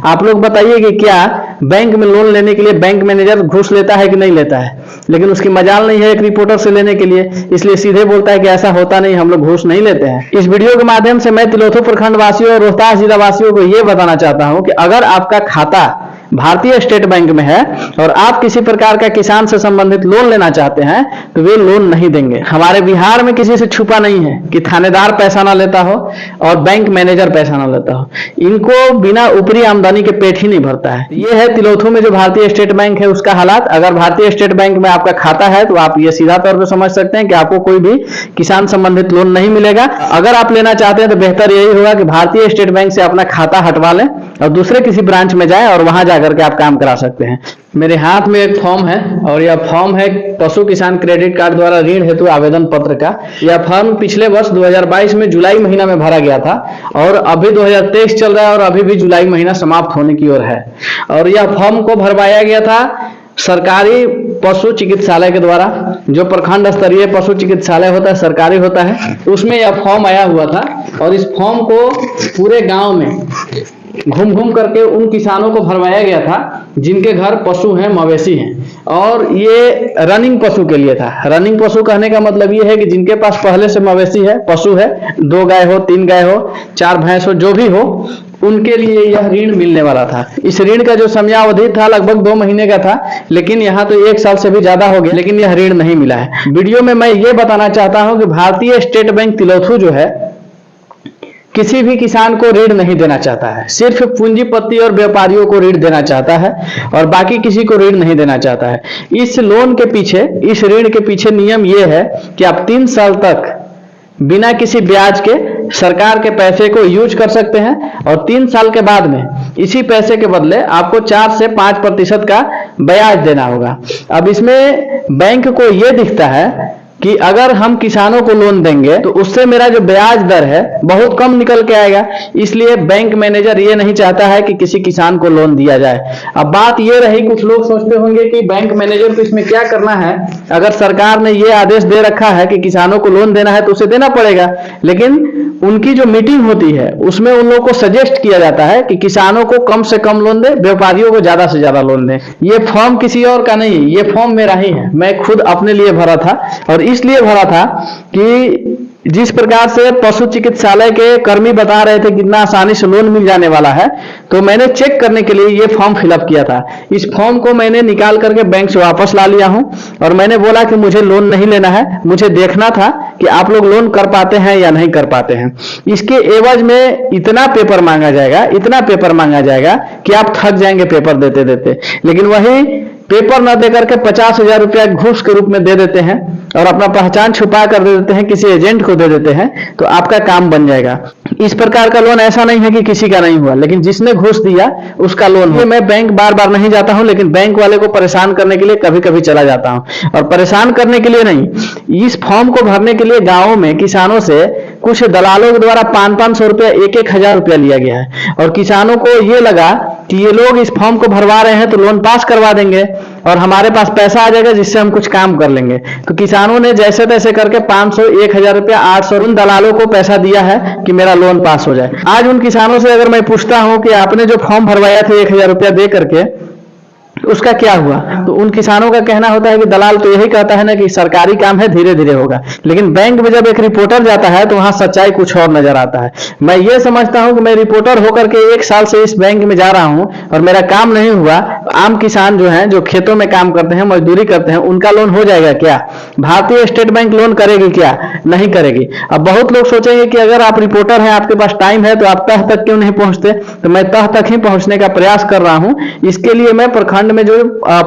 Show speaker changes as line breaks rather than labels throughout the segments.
आप लोग बताइए कि क्या बैंक में लोन लेने के लिए बैंक मैनेजर घूस लेता है कि नहीं लेता है? लेकिन उसकी मजाल नहीं है एक रिपोर्टर से लेने के लिए, इसलिए सीधे बोलता है कि ऐसा होता नहीं, हम लोग घूस नहीं लेते हैं। इस वीडियो के माध्यम से मैं तिलोथू प्रखंड वासियों और रोहतास जिला वासियों को यह बताना चाहता हूं कि अगर आपका खाता भारतीय स्टेट बैंक में है और आप किसी प्रकार का किसान से संबंधित लोन लेना चाहते हैं तो वे लोन नहीं देंगे। हमारे बिहार में किसी से छुपा नहीं है कि थानेदार पैसा ना लेता हो और बैंक मैनेजर पैसा ना लेता हो। इनको बिना ऊपरी आमदनी के पेट ही नहीं भरता है। ये है तिलोथू में जो भारतीय स्टेट बैंक है उसका हालात। अगर भारतीय स्टेट बैंक में आपका खाता है तो आप ये सीधा तौर पर समझ सकते हैं कि आपको कोई भी किसान संबंधित लोन नहीं मिलेगा। अगर आप लेना चाहते हैं तो बेहतर यही होगा कि भारतीय स्टेट बैंक से अपना खाता हटवा लें और दूसरे किसी ब्रांच में जाएं और वहां जाकर के आप काम करा सकते हैं। मेरे हाथ में एक फॉर्म है और यह फॉर्म है पशु किसान क्रेडिट कार्ड द्वारा ऋण हेतु आवेदन पत्र का। यह फॉर्म पिछले वर्ष 2022 में जुलाई महीना में भरा गया था और अभी 2023 चल रहा है और अभी भी जुलाई महीना समाप्त होने की ओर है। और यह फॉर्म को भरवाया गया था सरकारी पशु चिकित्सालय के द्वारा। जो प्रखंड स्तरीय पशु चिकित्सालय होता है, सरकारी होता है, उसमें यह फॉर्म आया हुआ था और इस फॉर्म को पूरे गांव में घूम घूम करके उन किसानों को भरवाया गया था जिनके घर पशु हैं, मवेशी हैं। और ये रनिंग पशु के लिए था। रनिंग पशु कहने का मतलब ये है कि जिनके पास पहले से मवेशी है, पशु है, 2 गाय हो, 3 गाय हो, 4 भैंस हो, जो भी हो, उनके लिए यह ऋण मिलने वाला था। इस ऋण का जो समयावधि था लगभग 2 महीने का था, लेकिन यहाँ तो 1 साल से भी ज्यादा हो गया, लेकिन यह ऋण नहीं मिला है। वीडियो में मैं ये बताना चाहता हूँ कि भारतीय स्टेट बैंक तिलोथू जो है किसी भी किसान को ऋण नहीं देना चाहता है, सिर्फ पूंजीपति और व्यापारियों को ऋण देना चाहता है और बाकी किसी को ऋण नहीं देना चाहता है। इस लोन के पीछे, इस ऋण के पीछे नियम यह है कि आप 3 साल तक बिना किसी ब्याज के सरकार के पैसे को यूज कर सकते हैं और 3 साल के बाद में इसी पैसे के बदले आपको 4 से 5% का ब्याज देना होगा। अब इसमें बैंक को यह दिखता है कि अगर हम किसानों को लोन देंगे तो उससे मेरा जो ब्याज दर है बहुत कम निकल के आएगा, इसलिए बैंक मैनेजर ये नहीं चाहता है कि किसी किसान को लोन दिया जाए। अब बात ये रही, कुछ लोग सोचते होंगे कि बैंक मैनेजर को इसमें क्या करना है, अगर सरकार ने ये आदेश दे रखा है कि किसानों को लोन देना है तो उसे देना पड़ेगा। लेकिन उनकी जो मीटिंग होती है उसमें उन लोगों को सजेस्ट किया जाता है कि किसानों को कम से कम लोन दे, व्यापारियों को ज्यादा से ज्यादा लोन दे। ये फॉर्म किसी और का नहीं, ये फॉर्म मेरा ही है। मैं खुद अपने लिए भरा था और इसलिए भरा था कि जिस प्रकार से पशु चिकित्सालय के कर्मी बता रहे थे कितना आसानी से लोन मिल जाने वाला है, तो मैंने चेक करने के लिए ये फॉर्म फिलअप किया था। इस फॉर्म को मैंने निकाल करके बैंक से वापस ला लिया हूं और मैंने बोला कि मुझे लोन नहीं लेना है, मुझे देखना था कि आप लोग लोन कर पाते हैं या नहीं कर पाते हैं। इसके एवज में इतना पेपर मांगा जाएगा, इतना पेपर मांगा जाएगा कि आप थक जाएंगे पेपर देते देते। लेकिन वही पेपर न देकर के 50,000 रुपया घूस के रूप में दे देते हैं और अपना पहचान छुपा कर दे देते हैं, किसी एजेंट को दे देते हैं, तो आपका काम बन जाएगा। इस प्रकार का लोन ऐसा नहीं है कि किसी का नहीं हुआ, लेकिन जिसने घूस दिया उसका लोन हुआ। मैं बैंक बार बार नहीं जाता हूं, लेकिन बैंक वाले को परेशान करने के लिए कभी कभी चला जाता हूं। और परेशान करने के लिए नहीं, इस फॉर्म को भरने के लिए गांवों में किसानों से कुछ दलालों के द्वारा 500-500 रुपया, 1,000 रुपया लिया गया है और किसानों को ये लगा कि ये लोग इस फॉर्म को भरवा रहे हैं तो लोन पास करवा देंगे और हमारे पास पैसा आ जाएगा जिससे हम कुछ काम कर लेंगे। तो किसानों ने जैसे तैसे करके 500, 1,000 रुपया, 800 उन दलालों को पैसा दिया है कि मेरा लोन पास हो जाए। आज उन किसानों से अगर मैं पूछता हूं कि आपने जो फॉर्म भरवाया था 1,000 रुपया दे करके, उसका क्या हुआ, तो उन किसानों का कहना होता है कि दलाल तो यही कहता है ना कि सरकारी काम है, धीरे धीरे होगा। लेकिन बैंक में जब एक रिपोर्टर जाता है तो वहां सच्चाई कुछ और नजर आता है। मैं ये समझता हूं कि मैं रिपोर्टर होकर के 1 साल से इस बैंक में जा रहा हूं और मेरा काम नहीं हुआ। आम किसान जो हैं, जो खेतों में काम करते हैं, मजदूरी करते हैं, उनका लोन हो जाएगा क्या? भारतीय स्टेट बैंक लोन करेगी क्या? नहीं करेगी। अब बहुत लोग सोचेंगे कि अगर आप रिपोर्टर हैं, आपके पास टाइम है, तो आप तह तक क्यों नहीं पहुंचते? तो मैं तह तक ही पहुंचने का प्रयास कर रहा हूं। इसके लिए मैं प्रखंड में जो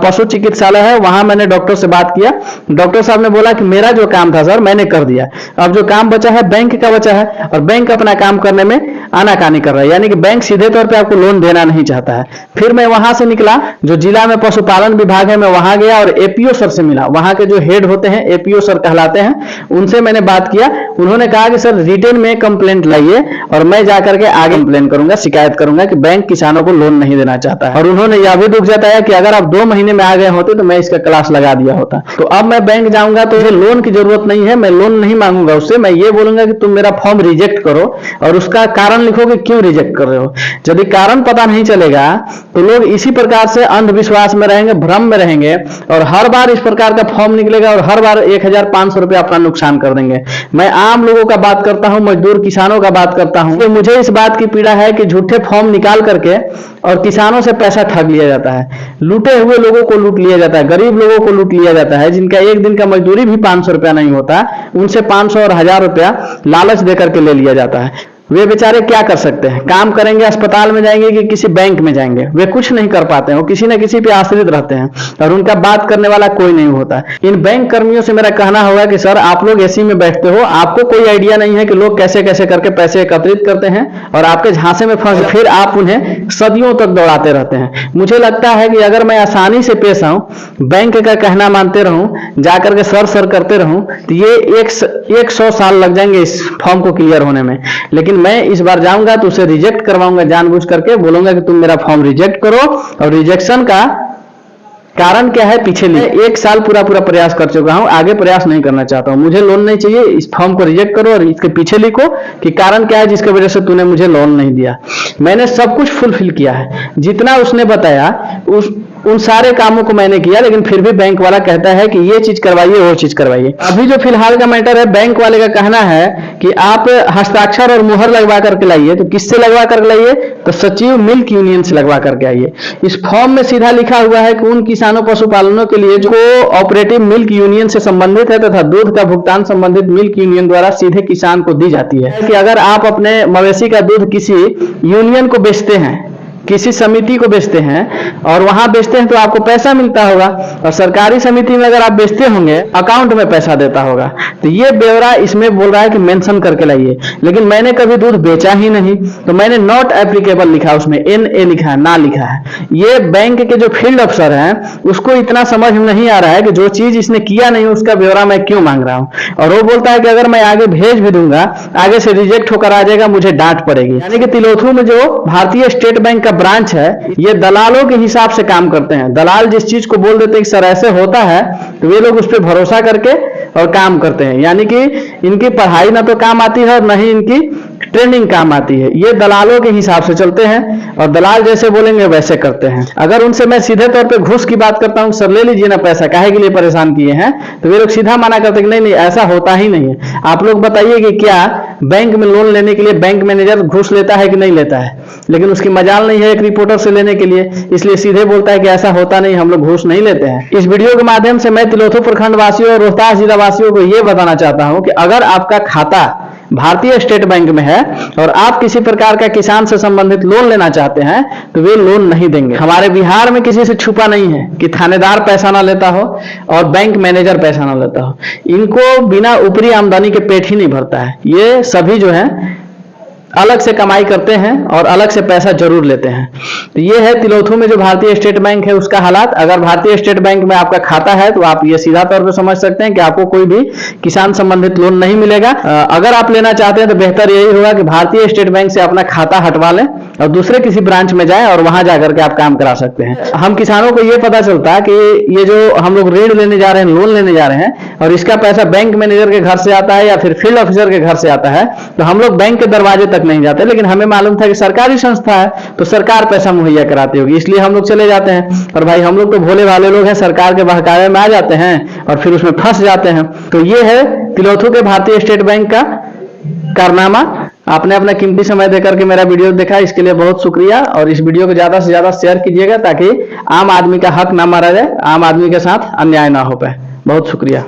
पशु चिकित्सालय है वहां मैंने डॉक्टर से बात किया। डॉक्टर साहब ने बोला कि मेरा जो काम था सर मैंने कर दिया, अब जो काम बचा है बैंक का बचा है और बैंक अपना काम करने में आनाकानी कर रहा है, यानी कि बैंक सीधे तौर पे आपको लोन देना नहीं चाहता है। फिर मैं वहां से निकला जो जिला में पशुपालन विभाग है मैं वहां गया और एपीओ सर से मिला। वहां के जो हेड होते हैं एपीओ सर कहलाते हैं, उनसे मैंने बात किया। उन्होंने कहा कि सर रिटर्न में कंप्लेंट लाइए और मैं जाकर के आगे कंप्लेन करूंगा, शिकायत करूंगा कि बैंक किसानों को लोन नहीं देना चाहता है। और उन्होंने यह भी दुख जताया कि अगर आप 2 महीने में आ गए होते तो मैं इसका क्लास लगा दिया होता। तो अब मैं बैंक जाऊंगा तो मुझे लोन की जरूरत नहीं है, मैं लोन नहीं मांगूंगा उससे। मैं ये बोलूंगा कि तुम मेरा फॉर्म रिजेक्ट करो और उसका कारण लिखो कि क्यों रिजेक्ट कर रहे हो। यदि कारण पता नहीं चलेगा तो लोग इसी प्रकार से अंधविश्वास में रहेंगे, भ्रम में रहेंगे और हर बार इस प्रकार का फॉर्म निकलेगा और हर बार 1500 रुपया अपना नुकसान कर देंगे। मैं आम लोगों का बात करता हूं, मजदूर किसानों का बात करता हूं। तो मुझे इस बात की पीड़ा है कि झूठे फॉर्म निकाल करके और किसानों से पैसा ठग लिया जाता है, लूटे हुए लोगों को लूट लिया जाता है, गरीब लोगों को लूट लिया जाता है, जिनका एक दिन का मजदूरी भी 500 रुपया नहीं होता, उनसे 500 और 1000 रुपया लालच देकर के ले लिया जाता है। वे बेचारे क्या कर सकते हैं? काम करेंगे, अस्पताल में जाएंगे कि किसी बैंक में जाएंगे? वे कुछ नहीं कर पाते हैं, वो किसी न किसी पे आश्रित रहते हैं और उनका बात करने वाला कोई नहीं होता। इन बैंक कर्मियों से मेरा कहना होगा कि सर आप लोग एसी में बैठते हो, आपको कोई आइडिया नहीं है कि लोग कैसे कैसे करके पैसे एकत्रित करते हैं और आपके झांसे में फंस फिर आप उन्हें सदियों तक दौड़ाते रहते हैं। मुझे लगता है कि अगर मैं आसानी से पेश आऊं, बैंक का कहना मानते रहूं, जाकर के सर करते रहूं, तो ये 100 साल लग जाएंगे इस फॉर्म को क्लियर होने में। लेकिन मैं इस बार जाऊंगा तो उसे रिजेक्ट करवाऊंगा, जानबूझ करके बोलूंगा कि तुम मेरा फॉर्म रिजेक्ट करो और रिजेक्शन का कारण क्या है पीछे नहीं। 1 साल पूरा प्रयास कर चुका हूं, आगे प्रयास नहीं करना चाहता हूं। मुझे लोन नहीं चाहिए, इस फॉर्म को रिजेक्ट करो और इसके पीछे लिखो कि कारण क्या है जिसकी वजह से तूने मुझे लोन नहीं दिया। मैंने सब कुछ फुलफिल किया है, जितना उसने बताया उन सारे कामों को मैंने किया, लेकिन फिर भी बैंक वाला कहता है कि ये चीज करवाइए, वो चीज करवाइए। अभी जो फिलहाल का मैटर है, बैंक वाले का कहना है कि आप हस्ताक्षर और मुहर लगवा करके लाइए। तो किससे लगवा करके लाइए? तो सचिव मिल्क यूनियन से लगवा करके आइए। इस फॉर्म में सीधा लिखा हुआ है कि उन किसानों पशुपालनों के लिए जो ऑपरेटिव मिल्क यूनियन से संबंधित है तथा दूध का भुगतान संबंधित मिल्क यूनियन द्वारा सीधे किसान को दी जाती है। कि अगर आप अपने मवेशी का दूध किसी यूनियन को बेचते हैं, किसी समिति को बेचते हैं और वहां बेचते हैं तो आपको पैसा मिलता होगा, और सरकारी समिति में अगर आप बेचते होंगे अकाउंट में पैसा देता होगा। तो ये ब्यौरा इसमें बोल रहा है कि मेंशन करके लाइए, लेकिन मैंने कभी दूध बेचा ही नहीं, तो मैंने नॉट एप्लीकेबल लिखा, उसमें NA लिखा है, ना लिखा है। ये बैंक के जो फील्ड अफसर हैं उसको इतना समझ में नहीं आ रहा है कि जो चीज इसने किया नहीं उसका ब्यौरा मैं क्यों मांग रहा हूं। और वो बोलता है कि अगर मैं आगे भेज भी दूंगा, आगे से रिजेक्ट होकर आ जाएगा, मुझे डांट पड़ेगी। यानी कि तिलोथू में जो भारतीय स्टेट बैंक का ब्रांच है, ये दलालों के हिसाब से काम करते हैं। दलाल जिस चीज को बोल देते हैं कि सर ऐसे होता है, तो वे लोग उस पर भरोसा करके और काम करते हैं। यानी कि इनकी पढ़ाई ना तो काम आती है और न ही इनकी ट्रेनिंग काम आती है। ये दलालों के हिसाब से चलते हैं और दलाल जैसे बोलेंगे वैसे करते हैं। अगर उनसे मैं सीधे तौर पे घूस की बात करता हूं, सर ले लीजिए ना पैसा, काहे के लिए परेशान किए हैं, तो वे लोग सीधा मना करते हैं कि नहीं नहीं ऐसा होता ही नहीं है। आप लोग बताइए कि क्या बैंक में लोन लेने के लिए बैंक मैनेजर घूस लेता है कि नहीं लेता है? लेकिन उसकी मजाल नहीं है एक रिपोर्टर से लेने के लिए, इसलिए सीधे बोलता है कि ऐसा होता नहीं, हम लोग घूस नहीं लेते हैं। इस वीडियो के माध्यम से मैं तिलोथू प्रखंड वासियों और रोहतास जिला वासियों को यह बताना चाहता हूं कि अगर आपका खाता भारतीय स्टेट बैंक में है और आप किसी प्रकार का किसान से संबंधित लोन लेना चाहते हैं तो वे लोन नहीं देंगे। हमारे बिहार में किसी से छुपा नहीं है कि थानेदार पैसा ना लेता हो और बैंक मैनेजर पैसा ना लेता हो। इनको बिना ऊपरी आमदनी के पेट ही नहीं भरता है। ये सभी जो है अलग से कमाई करते हैं और अलग से पैसा जरूर लेते हैं। तो ये है तिलोथू में जो भारतीय स्टेट बैंक है उसका हालात। अगर भारतीय स्टेट बैंक में आपका खाता है तो आप ये सीधा तौर पे समझ सकते हैं कि आपको कोई भी किसान संबंधित लोन नहीं मिलेगा। अगर आप लेना चाहते हैं तो बेहतर यही होगा कि भारतीय स्टेट बैंक से अपना खाता हटवा लें और दूसरे किसी ब्रांच में जाएं और वहां जाकर के आप काम करा सकते हैं। हम किसानों को ये पता चलता है कि ये जो हम लोग ऋण लेने जा रहे हैं, लोन लेने जा रहे हैं और इसका पैसा बैंक मैनेजर के घर से आता है या फिर फील्ड ऑफिसर के घर से आता है, तो हम लोग बैंक के दरवाजे तक नहीं जाते। लेकिन हमें मालूम था कि सरकारी संस्था है तो सरकार पैसा मुहैया कराती होगी, इसलिए हम लोग चले जाते हैं। और भाई हम लोग तो भोले भाले लोग हैं, सरकार के बहकावे में आ जाते हैं और फिर उसमें फंस जाते हैं। तो ये है तिलोथू के भारतीय स्टेट बैंक का कारनामा। आपने अपना कीमती समय देकर के मेरा वीडियो देखा, इसके लिए बहुत शुक्रिया। और इस वीडियो को ज्यादा से ज्यादा शेयर कीजिएगा ताकि आम आदमी का हक ना मारा जाए, आम आदमी के साथ अन्याय ना हो पाए। बहुत शुक्रिया।